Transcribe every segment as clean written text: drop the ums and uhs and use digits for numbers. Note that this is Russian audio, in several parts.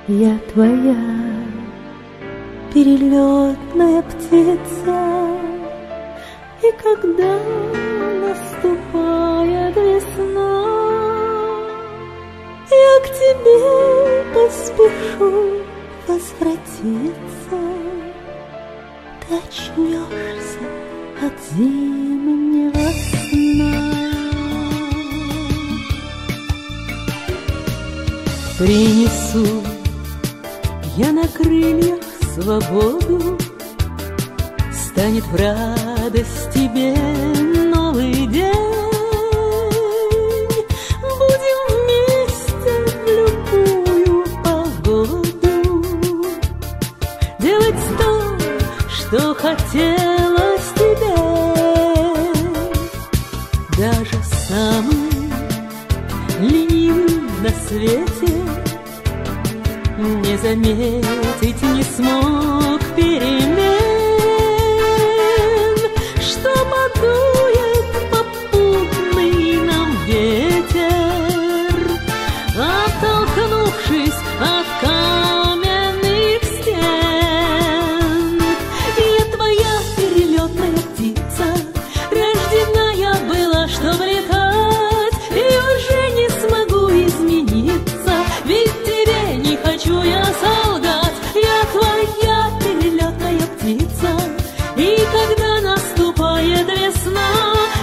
Я твоя перелетная птица, и когда наступает весна, я к тебе поспешу возвратиться. Ты очнешься от зимнего сна. Принесу я на крыльях свободу, станет в радость тебе новый день. Будем вместе в любую погоду делать то, что хотелось тебе. Даже самый ленивый на свете не заметить не смог перемен, что подует попутный нам ветер, оттолкнувшись от каменных стен. Я твоя перелетная птица, рожденная была, чтобы летать, и уже не смогу измениться, ведь тебе не хочу я солгать. Я твоя перелетная птица, и когда наступает весна,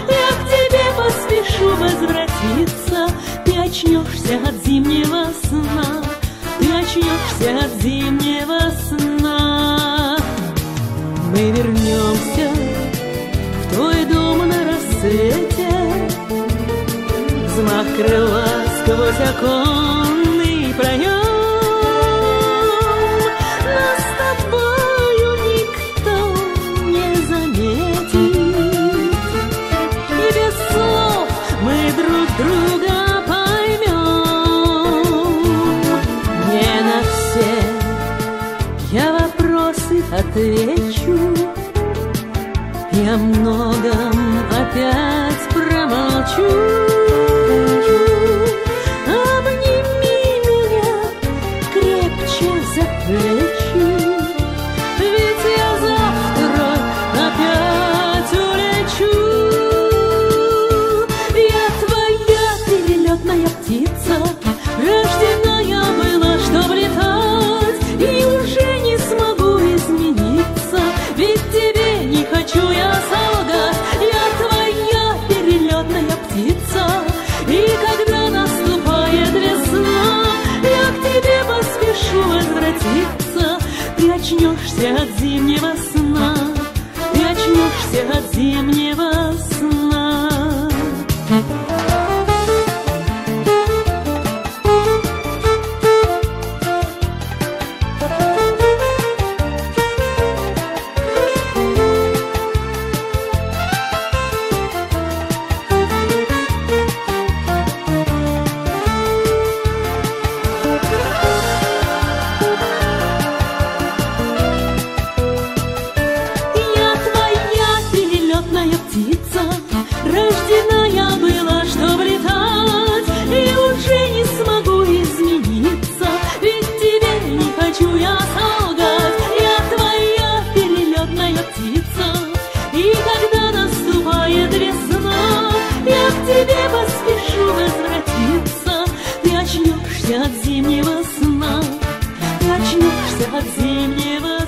я к тебе поспешу возвратиться. Ты очнешься от зимнего сна, ты очнешься от зимнего сна. Мы вернемся в твой дом на рассвете, взмах крыла сквозь оконный проем. Нас с тобою никто не заметит, и без слов мы друг друга поймем. Не на все я вопросы отвечу, я многом опять промолчу. Обними меня крепче за плечи, ведь я завтра опять улечу. Я твоя перелетная птица, рожденная была, чтоб летать, и уже не смогу измениться, ведь тебе не хочу я солгать. Я твоя перелетная птица, и когда наступает весна, я к тебе поспешу возвратиться. Ты очнешься от зимнего сна, ты очнешься от зимнего сна. Птица, рожденная была, чтоб летать, и уже не смогу измениться, ведь тебе не хочу я солгать. Я твоя перелетная птица, и когда наступает весна, я к тебе поспешу возвратиться. Ты очнешься от зимнего сна, ты очнешься от зимнего